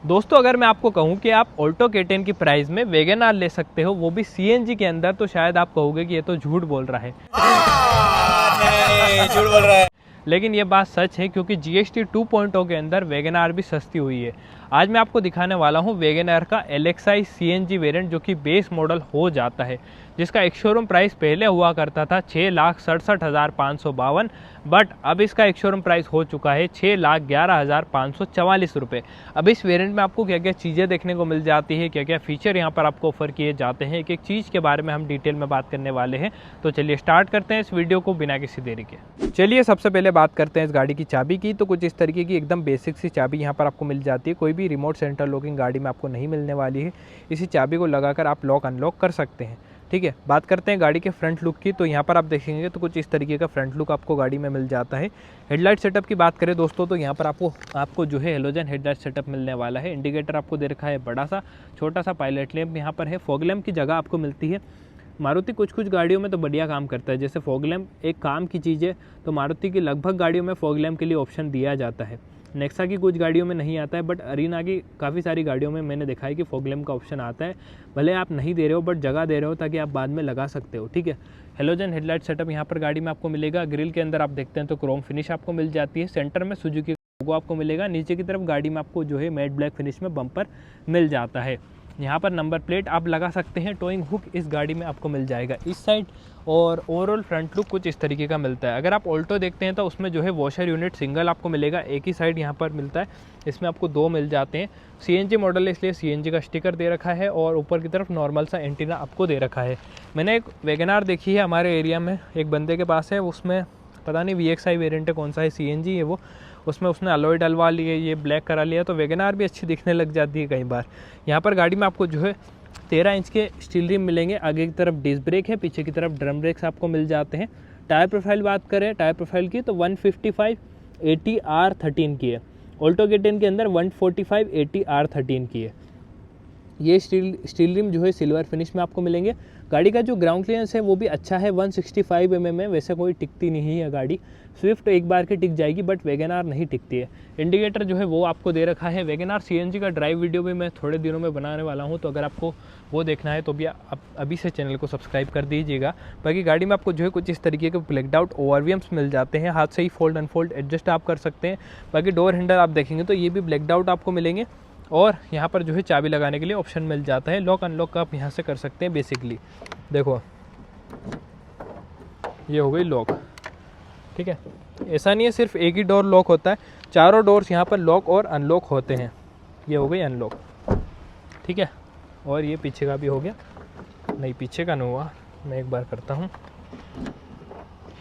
दोस्तों अगर मैं आपको कहूं कि आप ऑल्टो K10 की प्राइस में वैगन आर ले सकते हो, वो भी CNG के अंदर, तो शायद आप कहोगे कि ये तो झूठ बोल रहा है। नहीं, झूठ बोल रहा है। लेकिन ये बात सच है, क्योंकि GST 2.0 के अंदर वैगन आर भी सस्ती हुई है। आज मैं आपको दिखाने वाला हूँ वैगन आर का LXi CNG वेरिएंट, जो कि बेस मॉडल हो जाता है, जिसका एक शोरूम प्राइस पहले हुआ करता था 6,67,552, बट अब इसका एक शोरूम प्राइस हो चुका है 6,11,544 रुपये। अब इस वेरिएंट में आपको क्या क्या चीज़ें देखने को मिल जाती है, क्या क्या फीचर यहाँ पर आपको ऑफर किए जाते हैं, एक एक चीज़ के बारे में हम डिटेल में बात करने वाले हैं। तो चलिए स्टार्ट करते हैं इस वीडियो को बिना किसी देरी के। चलिए सबसे पहले बात करते हैं इस गाड़ी की चाबी की। तो कुछ इस तरीके की एकदम बेसिक सी चाबी यहाँ पर आपको मिल जाती है। कोई भी रिमोट सेंटर लॉकिंग गाड़ी में आपको नहीं मिलने वाली है। इसी चाबी को लगाकर आप लॉक अनलॉक कर सकते हैं। ठीक है, बात करते हैं गाड़ी के फ्रंट लुक की। तो यहाँ पर आप देखेंगे तो कुछ इस तरीके का फ्रंट लुक आपको गाड़ी में मिल जाता है। हेडलाइट सेटअप की बात करें दोस्तों, तो यहाँ पर आपको जो है हेलोजन हेडलाइट सेटअप मिलने वाला है। इंडिकेटर आपको दे रखा है बड़ा सा, छोटा सा पायलट लैंप यहाँ पर है। फॉग लैंप की जगह आपको मिलती है। मारुति कुछ गाड़ियों में तो बढ़िया काम करता है, जैसे फॉग लैंप एक काम की चीज़ है, तो मारुति की लगभग गाड़ियों में फॉग लैंप के लिए ऑप्शन दिया जाता है। नेक्सा की कुछ गाड़ियों में नहीं आता है, बट अरीना की काफ़ी सारी गाड़ियों में मैंने देखा है कि फॉग लैंप का ऑप्शन आता है। भले आप नहीं दे रहे हो, बट जगह दे रहे हो ताकि आप बाद में लगा सकते हो। ठीक है, हेलोजन हेडलाइट सेटअप यहाँ पर गाड़ी में आपको मिलेगा। ग्रिल के अंदर आप देखते हैं तो क्रोम फिनिश आपको मिल जाती है। सेंटर में सुजुकी लोगो आपको मिलेगा। नीचे की तरफ गाड़ी में आपको जो है मैट ब्लैक फिनिश में बम्पर मिल जाता है। यहाँ पर नंबर प्लेट आप लगा सकते हैं। टोइंग हुक इस गाड़ी में आपको मिल जाएगा इस साइड। और ओवरऑल फ्रंट लुक कुछ इस तरीके का मिलता है। अगर आप ऑल्टो देखते हैं तो उसमें जो है वॉशर यूनिट सिंगल आपको मिलेगा, एक ही साइड यहाँ पर मिलता है। इसमें आपको दो मिल जाते हैं। CNG मॉडल है, इसलिए CNG का स्टिकर दे रखा है और ऊपर की तरफ नॉर्मल सा एंटीना आपको दे रखा है। मैंने एक वैगन आर देखी है हमारे एरिया में, एक बंदे के पास है, उसमें पता नहीं VXi वेरिएंट है कौन सा है, CNG है वो, उसमें उसने अलॉय डलवा लिए, ये ब्लैक करा लिया, तो वैगन आर भी अच्छी दिखने लग जाती है कई बार। यहाँ पर गाड़ी में आपको जो है 13 इंच के स्टील रिम मिलेंगे। आगे की तरफ डिस्क ब्रेक है, पीछे की तरफ ड्रम ब्रेक्स आपको मिल जाते हैं। टायर प्रोफाइल बात करें टायर प्रोफाइल की, तो 155/80 R13 की है। ऑल्टो K10 के अंदर 145/80 R13 की है। ये स्टील रिम जो है सिल्वर फिनिश में आपको मिलेंगे। गाड़ी का जो ग्राउंड क्लियरेंस है वो भी अच्छा है, 165 mm है। वैसे कोई टिकती नहीं है गाड़ी, स्विफ्ट एक बार के टिक जाएगी, बट वैगन आर नहीं टिकती है। इंडिकेटर जो है वो आपको दे रखा है। वैगन आर CNG का ड्राइव वीडियो भी मैं थोड़े दिनों में बनाने वाला हूँ, तो अगर आपको वो देखना है तो भी आप अभी से चैनल को सब्सक्राइब कर दीजिएगा। बाकी गाड़ी में आपको जो है कुछ इस तरीके के ब्लैकड आउट ORVMs मिल जाते हैं। हाथ से ही फोल्ड अनफोल्ड एडजस्ट आप कर सकते हैं। बाकी डोर हैंडल आप देखेंगे तो ये भी ब्लैकड आउट आपको मिलेंगे। और यहाँ पर जो है चाबी लगाने के लिए ऑप्शन मिल जाता है। लॉक अनलॉक का आप यहाँ से कर सकते हैं। बेसिकली देखो, ये हो गई लॉक। ठीक है, ऐसा नहीं है सिर्फ एक ही डोर लॉक होता है, चारों डोर्स यहाँ पर लॉक और अनलॉक होते हैं। ये हो गई अनलॉक। ठीक है, और ये पीछे का भी हो गया। नहीं, पीछे का नहीं हुआ, मैं एक बार करता हूँ।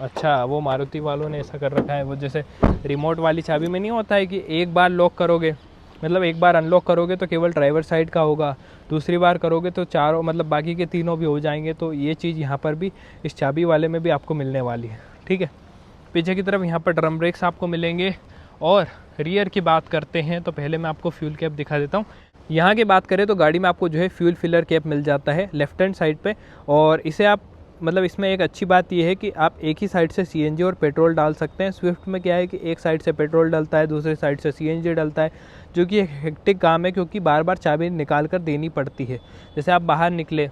अच्छा, वो मारुति वालों ने ऐसा कर रखा है, वो जैसे रिमोट वाली चाबी में नहीं होता है कि एक बार लॉक करोगे, मतलब एक बार अनलॉक करोगे तो केवल ड्राइवर साइड का होगा, दूसरी बार करोगे तो चारों, मतलब बाकी के तीनों भी हो जाएंगे। तो ये चीज़ यहाँ पर भी इस चाबी वाले में भी आपको मिलने वाली है। ठीक है, पीछे की तरफ यहाँ पर ड्रम ब्रेक्स आपको मिलेंगे। और रियर की बात करते हैं तो पहले मैं आपको फ्यूल कैप दिखा देता हूँ। यहाँ की बात करें तो गाड़ी में आपको जो है फ्यूल फिलर कैप मिल जाता है लेफ्ट हैंड साइड पे। और इसे आप, मतलब इसमें एक अच्छी बात यह है कि आप एक ही साइड से CNG और पेट्रोल डाल सकते हैं। स्विफ्ट में क्या है कि एक साइड से पेट्रोल डलता है, दूसरी साइड से CNG डलता है, जो कि एक हेक्टिक काम है, क्योंकि बार बार चाबी निकाल कर देनी पड़ती है। जैसे आप बाहर निकले,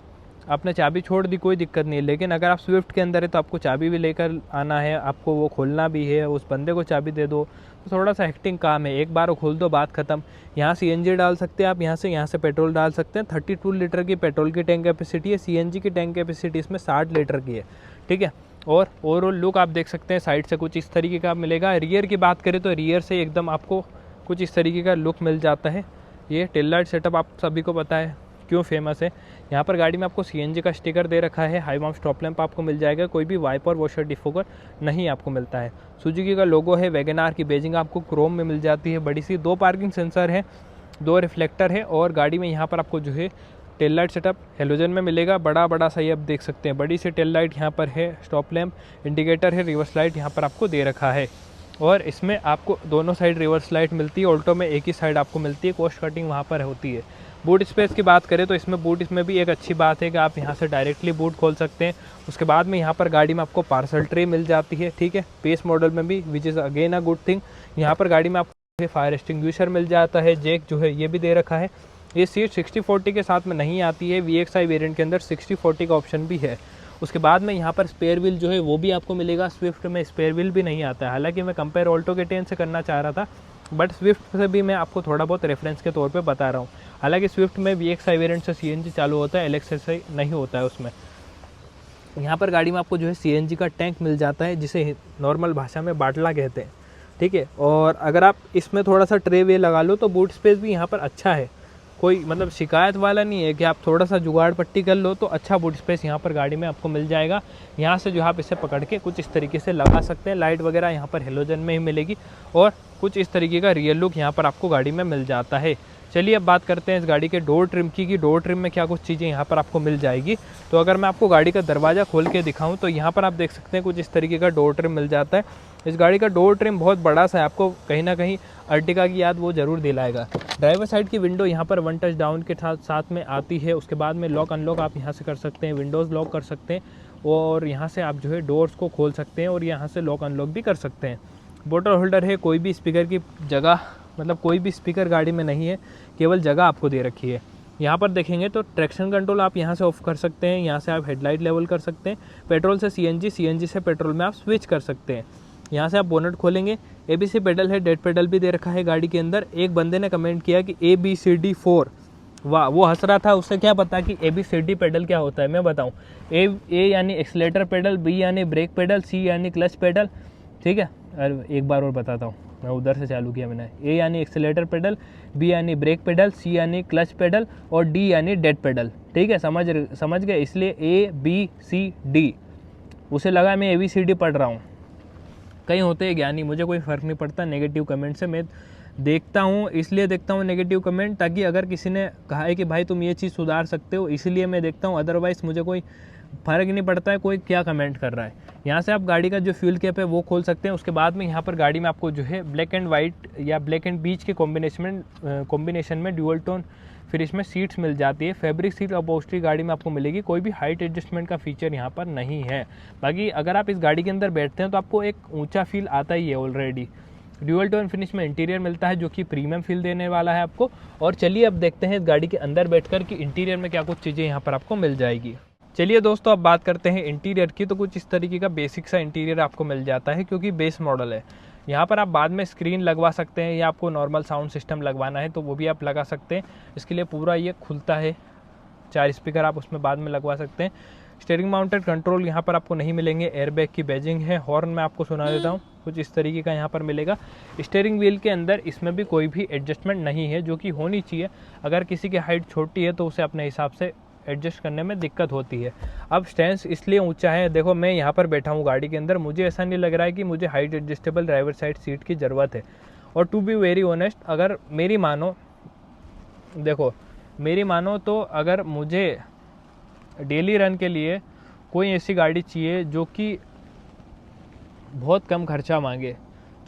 आपने चाबी छोड़ दी, कोई दिक्कत नहीं है, लेकिन अगर आप स्विफ्ट के अंदर है तो आपको चाबी भी लेकर आना है, आपको वो खोलना भी है, उस बंदे को चाबी दे दो, तो थोड़ा सा हेक्टिक काम है। एक बार वो खोल दो, बात खत्म। यहाँ CNG डाल सकते हैं आप, यहाँ से पेट्रोल डाल सकते हैं। 32 लीटर की पेट्रोल की टैंक कैपेसिटी है। CNG की टैंक कैपेसिटी इसमें 60 लीटर की है। ठीक है, और ओवरऑल लुक आप देख सकते हैं साइड से कुछ इस तरीके का मिलेगा। रियर की बात करें तो रियर से एकदम आपको कुछ इस तरीके का लुक मिल जाता है। ये टेल लाइट सेटअप आप सभी को पता है क्यों फेमस है। यहाँ पर गाड़ी में आपको CNG का स्टिकर दे रखा है। हाई माउंट स्टॉप लैंप आपको मिल जाएगा। कोई भी वाइपर वॉशर डिफोगर नहीं आपको मिलता है। सुजुकी का लोगो है। वैगन आर की बेजिंग आपको क्रोम में मिल जाती है बड़ी सी। 2 पार्किंग सेंसर है, 2 रिफ्लेक्टर है। और गाड़ी में यहाँ पर आपको जो है टेल लाइट सेटअप हेलोजन में मिलेगा। बड़ा सा ये आप देख सकते हैं, बड़ी सी टेल लाइट यहाँ पर है। स्टॉप लैंप, इंडिकेटर है, रिवर्स लाइट यहाँ पर आपको दे रखा है। और इसमें आपको दोनों साइड रिवर्स लाइट मिलती है। ऑल्टो में एक ही साइड आपको मिलती है। कोस्ट कटिंग वहाँ पर होती है। बूट स्पेस की बात करें तो इसमें भी एक अच्छी बात है कि आप यहाँ से डायरेक्टली बूट खोल सकते हैं। उसके बाद में यहाँ पर गाड़ी में आपको पार्सल ट्रे मिल जाती है। ठीक है, बेस मॉडल में भी, which is again a good thing. यहाँ पर गाड़ी में आप फायर एक्सटिंग्विशर मिल जाता है, जैक जो है ये भी दे रखा है। ये सीट 60/40 के साथ में नहीं आती है, VXI वेरिएंट के अंदर 60/40 का ऑप्शन भी है। उसके बाद में यहाँ पर स्पेयर व्हील जो है वो भी आपको मिलेगा। स्विफ्ट में स्पेयर व्हील भी नहीं आता है, हालांकि मैं कंपेयर ऑल्टो के 10 से करना चाह रहा था, बट स्विफ्ट से भी मैं आपको थोड़ा बहुत रेफरेंस के तौर पे बता रहा हूँ। हालांकि स्विफ्ट में VXI वेरिएंट से CNG चालू होता है, LXSI नहीं होता है उसमें। यहाँ पर गाड़ी में आपको जो है CNG का टैंक मिल जाता है, जिसे नॉर्मल भाषा में बाटला कहते हैं, ठीक है। और अगर आप इसमें थोड़ा सा ट्रे वे लगा लो तो बूट स्पेस भी यहाँ पर अच्छा है, कोई मतलब शिकायत वाला नहीं है कि आप थोड़ा सा जुगाड़ पट्टी कर लो तो अच्छा बूट स्पेस यहाँ पर गाड़ी में आपको मिल जाएगा। यहाँ से जो आप इसे पकड़ के कुछ इस तरीके से लगा सकते हैं। लाइट वगैरह यहाँ पर हेलोजन में ही मिलेगी और कुछ इस तरीके का रियल लुक यहाँ पर आपको गाड़ी में मिल जाता है। चलिए अब बात करते हैं इस गाड़ी के डोर ट्रिम की, डोर ट्रिम में क्या कुछ चीज़ें यहाँ पर आपको मिल जाएगी। तो अगर मैं आपको गाड़ी का दरवाज़ा खोल के दिखाऊं तो यहाँ पर आप देख सकते हैं कुछ इस तरीके का डोर ट्रिम मिल जाता है। इस गाड़ी का डोर ट्रिम बहुत बड़ा सा है, आपको कहीं ना कहीं अर्टिगा की याद वो ज़रूर दिलाएगा। ड्राइवर साइड की विंडो यहाँ पर 1 टच डाउन के साथ में आती है। उसके बाद में लॉक अनलॉक आप यहाँ से कर सकते हैं, विंडोज़ लॉक कर सकते हैं और यहाँ से आप जो है डोर्स को खोल सकते हैं और यहाँ से लॉक अनलॉक भी कर सकते हैं। बोतल होल्डर है, कोई भी स्पीकर की जगह मतलब कोई भी स्पीकर गाड़ी में नहीं है, केवल जगह आपको दे रखी है। यहाँ पर देखेंगे तो ट्रैक्शन कंट्रोल आप यहाँ से ऑफ कर सकते हैं, यहाँ से आप हेडलाइट लेवल कर सकते हैं। पेट्रोल से CNG, CNG से पेट्रोल में आप स्विच कर सकते हैं। यहाँ से आप बोनट खोलेंगे, ABC पेडल है, डेड पेडल भी दे रखा है गाड़ी के अंदर। एक बंदे ने कमेंट किया कि ABCD 4, वाह, वो हंस रहा था, उससे क्या पता कि ABCD पेडल क्या होता है। मैं बताऊँ, A यानी एक्सीलेटर पेडल, B यानी ब्रेक पेडल, C यानी क्लच पेडल, ठीक है। अरे एक बार और बताता हूँ, मैं उधर से चालू किया मैंने। A यानी एक्सीलेटर पेडल, B यानी ब्रेक पेडल, C यानी क्लच पेडल और D यानी डेड पेडल, ठीक है। समझ गए, इसलिए ABCD। उसे लगा मैं ABCD पढ़ रहा हूँ। कहीं होते हैं ज्ञानी, मुझे कोई फ़र्क नहीं पड़ता नेगेटिव कमेंट से। मैं देखता हूँ, इसलिए देखता हूँ नेगेटिव कमेंट, ताकि अगर किसी ने कहा है कि भाई तुम ये चीज़ सुधार सकते हो, इसलिए मैं देखता हूँ। अदरवाइज़ मुझे कोई फ़र्क नहीं पड़ता है कोई क्या कमेंट कर रहा है। यहाँ से आप गाड़ी का जो फ्यूल कैप है वो खोल सकते हैं। उसके बाद में यहाँ पर गाड़ी में आपको जो है ब्लैक एंड वाइट या ब्लैक एंड बीच के कॉम्बिनेशन में ड्यूअल टोन फिर इसमें सीट्स मिल जाती है। फैब्रिक सीट अपहोल्स्ट्री गाड़ी में आपको मिलेगी, कोई भी हाइट एडजस्टमेंट का फीचर यहाँ पर नहीं है। बाकी अगर आप इस गाड़ी के अंदर बैठते हैं तो आपको एक ऊंचा फील आता ही है ऑलरेडी। ड्यूअल टोन फिनिश में इंटीरियर मिलता है जो कि प्रीमियम फील देने वाला है आपको। और चलिए अब देखते हैं इस गाड़ी के अंदर बैठकर कि इंटीरियर में क्या कुछ चीज़ें यहाँ पर आपको मिल जाएगी। चलिए दोस्तों अब बात करते हैं इंटीरियर की। तो कुछ इस तरीके का बेसिक सा इंटीरियर आपको मिल जाता है, क्योंकि बेस मॉडल है। यहाँ पर आप बाद में स्क्रीन लगवा सकते हैं या आपको नॉर्मल साउंड सिस्टम लगवाना है तो वो भी आप लगा सकते हैं। इसके लिए पूरा ये खुलता है, 4 स्पीकर आप उसमें बाद में लगवा सकते हैं। स्टीयरिंग माउंटेड कंट्रोल यहाँ पर आपको नहीं मिलेंगे, एयरबैग की बैजिंग है। हॉर्न मैं आपको सुना देता हूँ, कुछ इस तरीके का यहाँ पर मिलेगा। स्टीयरिंग व्हील के अंदर इसमें भी कोई भी एडजस्टमेंट नहीं है, जो कि होनी चाहिए। अगर किसी की हाइट छोटी है तो उसे अपने हिसाब से एडजस्ट करने में दिक्कत होती है। अब स्टैंड इसलिए ऊंचा है, देखो मैं यहाँ पर बैठा हूँ गाड़ी के अंदर, मुझे ऐसा नहीं लग रहा है कि मुझे height adjustable driver side seat की ज़रूरत है। और टू बी वेरी ऑनेस्ट, अगर मेरी मानो, देखो मेरी मानो तो अगर मुझे डेली रन के लिए कोई ऐसी गाड़ी चाहिए जो कि बहुत कम खर्चा मांगे,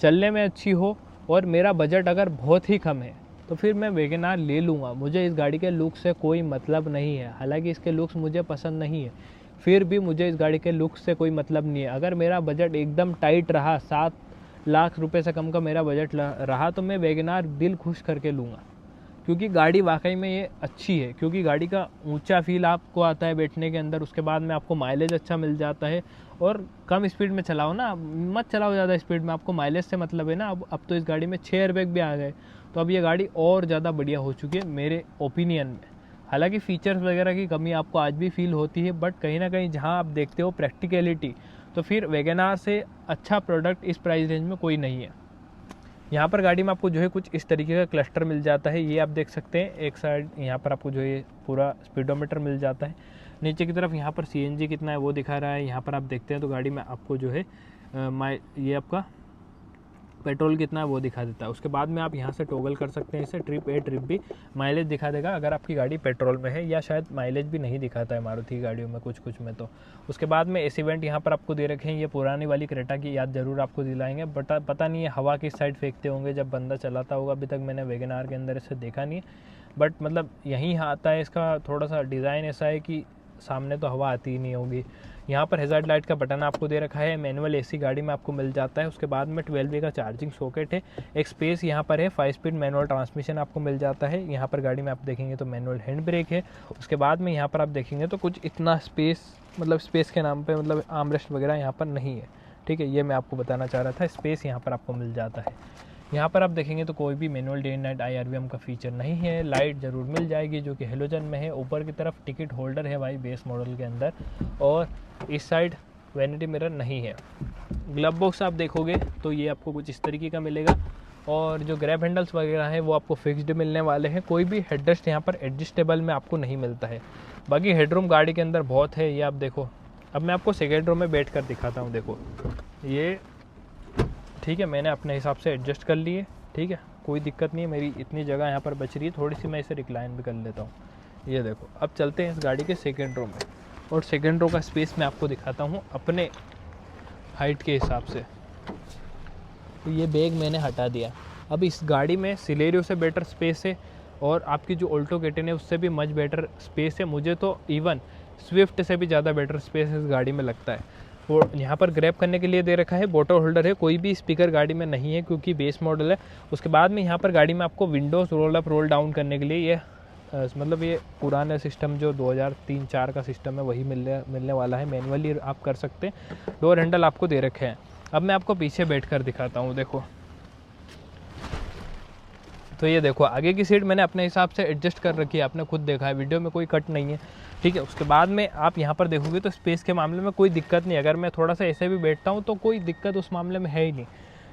चलने में अच्छी हो और मेरा बजट अगर बहुत ही कम है, तो फिर मैं वैगन आर ले लूँगा। मुझे इस गाड़ी के लुक से कोई मतलब नहीं है, हालांकि इसके लुक्स मुझे पसंद नहीं है, फिर भी मुझे इस गाड़ी के लुक्स से कोई मतलब नहीं है। अगर मेरा बजट एकदम टाइट रहा, 7 लाख रुपए से कम का मेरा बजट रहा, तो मैं वैगन आर दिल खुश करके लूँगा, क्योंकि गाड़ी वाकई में ये अच्छी है। क्योंकि गाड़ी का ऊंचा फील आपको आता है बैठने के अंदर, उसके बाद में आपको माइलेज अच्छा मिल जाता है। और कम स्पीड में चलाओ ना, मत चलाओ ज़्यादा स्पीड में, आपको माइलेज से मतलब है ना। अब तो इस गाड़ी में 6 एयरबैग भी आ गए, तो अब ये गाड़ी और ज़्यादा बढ़िया हो चुकी है मेरे ओपिनियन में। हालांकि फ़ीचर्स वगैरह की कमी आपको आज भी फील होती है, बट कहीं ना कहीं जहाँ आप देखते हो प्रैक्टिकलिटी, तो फिर वैगन आर से अच्छा प्रोडक्ट इस प्राइस रेंज में कोई नहीं है। यहाँ पर गाड़ी में आपको जो है कुछ इस तरीके का क्लस्टर मिल जाता है, ये आप देख सकते हैं। एक साइड यहाँ पर आपको जो है पूरा स्पीडोमीटर मिल जाता है। नीचे की तरफ यहाँ पर CNG कितना है वो दिखा रहा है। यहाँ पर आप देखते हैं तो गाड़ी में आपको जो है ये आपका पेट्रोल कितना है वो दिखा देता है। उसके बाद में आप यहाँ से टॉगल कर सकते हैं इसे, trip A trip B mileage दिखा देगा अगर आपकी गाड़ी पेट्रोल में है, या शायद माइलेज भी नहीं दिखाता है मारुति की गाड़ियों में कुछ में। तो उसके बाद में AC वेंट यहाँ पर आपको दे रखे हैं। ये पुरानी वाली क्रेटा की याद ज़रूर आपको दिलाएंगे, बट पता नहीं है हवा किस साइड फेंकते होंगे जब बंदा चलाता होगा। अभी तक मैंने वैगन आर के अंदर इसे देखा नहीं है, बट मतलब यहीं आता है। इसका थोड़ा सा डिज़ाइन ऐसा है कि सामने तो हवा आती ही नहीं होगी। यहाँ पर हैज़ार्ड लाइट का बटन आपको दे रखा है, मैनुअल एसी गाड़ी में आपको मिल जाता है। उसके बाद में 12V का चार्जिंग सॉकेट है, एक स्पेस यहाँ पर है, 5 स्पीड मैनुअल ट्रांसमिशन आपको मिल जाता है। यहाँ पर गाड़ी में आप देखेंगे तो मैनुअल हैंड ब्रेक है। उसके बाद में यहाँ पर आप देखेंगे तो कुछ इतना स्पेस, मतलब स्पेस के नाम पे मतलब आर्मरेस्ट वगैरह यहाँ पर नहीं है, ठीक है। ये मैं आपको बताना चाह रहा था, स्पेस यहाँ पर आपको मिल जाता है। यहाँ पर आप देखेंगे तो कोई भी manual day and night IRVM का फीचर नहीं है। लाइट ज़रूर मिल जाएगी जो कि हेलोजन में है। ऊपर की तरफ टिकट होल्डर है भाई बेस मॉडल के अंदर, और इस साइड वैनिटी मिरर नहीं है। ग्लव बॉक्स आप देखोगे तो ये आपको कुछ इस तरीके का मिलेगा, और जो ग्रैब हैंडल्स वगैरह हैं वो आपको फिक्स्ड मिलने वाले हैं। कोई भी हेडरेस्ट यहाँ पर एडजस्टेबल में आपको नहीं मिलता है। बाकी हेडरूम गाड़ी के अंदर बहुत है, ये आप देखो। अब मैं आपको सेकेंड रो में बैठ कर दिखाता हूँ। देखो ये ठीक है, मैंने अपने हिसाब से एडजस्ट कर लिए, ठीक है, कोई दिक्कत नहीं है। मेरी इतनी जगह यहाँ पर बच रही है, थोड़ी सी मैं इसे रिक्लाइन भी कर लेता हूँ। ये देखो, अब चलते हैं इस गाड़ी के सेकेंड रो में, और सेकेंड रो का स्पेस मैं आपको दिखाता हूँ अपने हाइट के हिसाब से। तो ये बैग मैंने हटा दिया। अब इस गाड़ी में सिलेरियो से बेटर स्पेस है, और आपकी जो ऑल्टो के10 है उससे भी मच बेटर स्पेस है। मुझे तो इवन स्विफ्ट से भी ज़्यादा बेटर स्पेस इस गाड़ी में लगता है। और यहाँ पर ग्रैब करने के लिए दे रखा है, बॉटल होल्डर है। कोई भी स्पीकर गाड़ी में नहीं है क्योंकि बेस मॉडल है। उसके बाद में यहाँ पर गाड़ी में आपको Windows roll up roll down करने के लिए ये मतलब ये पुराना सिस्टम जो 2003-04 का सिस्टम है वही मिलने वाला है। मैनुअली आप कर सकते हैं। डोर हैंडल आपको दे रखे हैं। अब मैं आपको पीछे बैठ कर दिखाता हूँ। देखो तो ये देखो, आगे की सीट मैंने अपने हिसाब से एडजस्ट कर रखी है, आपने खुद देखा है, वीडियो में कोई कट नहीं है, ठीक है। उसके बाद में आप यहाँ पर देखोगे तो स्पेस के मामले में कोई दिक्कत नहीं। अगर मैं थोड़ा सा ऐसे भी बैठता हूँ तो कोई दिक्कत उस मामले में है ही नहीं।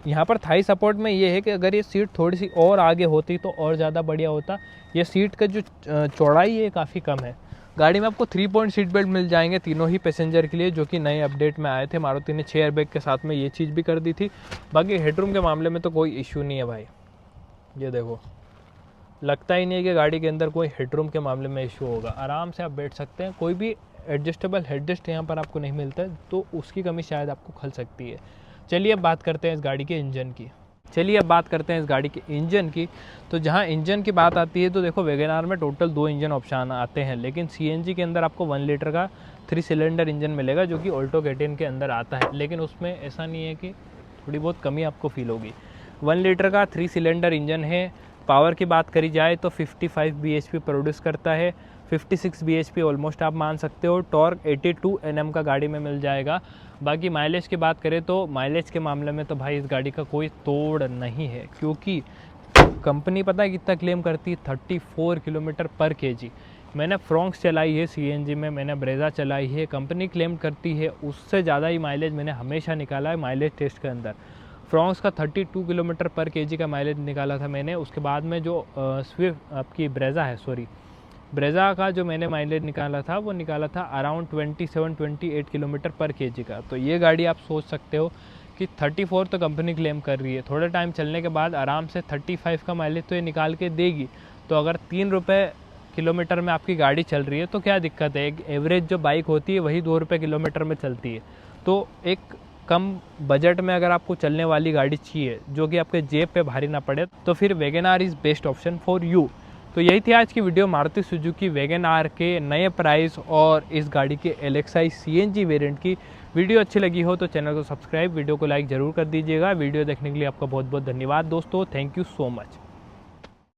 यहाँ पर थाई सपोर्ट में ये है कि अगर ये सीट थोड़ी सी और आगे होती तो और ज़्यादा बढ़िया होता। ये सीट का जो चौड़ाई है काफ़ी कम है। गाड़ी में आपको 3 पॉइंट सीट बेल्ट मिल जाएंगे तीनों ही पैसेंजर के लिए, जो कि नए अपडेट में आए थे। मारुति ने 6 एयरबैग के साथ में ये चीज़ भी कर दी थी। बाकी हेडरूम के मामले में तो कोई इश्यू नहीं है भाई। ये देखो, लगता ही नहीं है कि गाड़ी के अंदर कोई हेडरूम के मामले में इशू होगा। आराम से आप बैठ सकते हैं। कोई भी एडजस्टेबल हेडरेस्ट यहाँ पर आपको नहीं मिलता है, तो उसकी कमी शायद आपको खल सकती है। चलिए अब बात करते हैं इस गाड़ी के इंजन की। तो जहाँ इंजन की बात आती है तो देखो, वैगन आर में टोटल 2 इंजन ऑप्शन आते हैं, लेकिन CNG के अंदर आपको 1 लीटर का 3 सिलेंडर इंजन मिलेगा जो कि ऑल्टो के10 के अंदर आता है। लेकिन उसमें ऐसा नहीं है कि थोड़ी बहुत कमी आपको फील होगी। 1 लीटर का 3 सिलेंडर इंजन है। पावर की बात करी जाए तो 55 bhp प्रोड्यूस करता है, 56 bhp ऑलमोस्ट आप मान सकते हो। टॉर्क 82 Nm का गाड़ी में मिल जाएगा। बाकी माइलेज की बात करें तो माइलेज के मामले में तो भाई इस गाड़ी का कोई तोड़ नहीं है, क्योंकि कंपनी पता है कितना क्लेम करती है, 34 किलोमीटर पर kg। मैंने फ्रोंक्स चलाई है CNG में, मैंने ब्रेजा चलाई है, कंपनी क्लेम करती है उससे ज़्यादा ही माइलेज मैंने हमेशा निकाला है माइलेज टेस्ट के अंदर। फ्रोंक्स का 32 किलोमीटर पर kg का माइलेज निकाला था मैंने। उसके बाद में जो स्विफ्ट आपकी ब्रेजा का जो मैंने माइलेज निकाला था वो निकाला था अराउंड 27-28 किलोमीटर पर kg का। तो ये गाड़ी आप सोच सकते हो कि 34 तो कंपनी क्लेम कर रही है, थोड़े टाइम चलने के बाद आराम से 35 का माइलेज तो ये निकाल के देगी। तो अगर 3 रुपये किलोमीटर में आपकी गाड़ी चल रही है तो क्या दिक्कत है। एक एवरेज जो बाइक होती है वही 2 रुपये किलोमीटर में चलती है। तो एक कम बजट में अगर आपको चलने वाली गाड़ी चाहिए जो कि आपके जेब पे भारी ना पड़े, तो फिर Wagon R is best option for you. तो यही थी आज की video Maruti Suzuki Wagon R के नए प्राइस और इस गाड़ी के LXi CNG वेरिएंट की। वीडियो अच्छी लगी हो तो चैनल को सब्सक्राइब, वीडियो को लाइक ज़रूर कर दीजिएगा। वीडियो देखने के लिए आपका बहुत बहुत धन्यवाद दोस्तों। Thank you so much.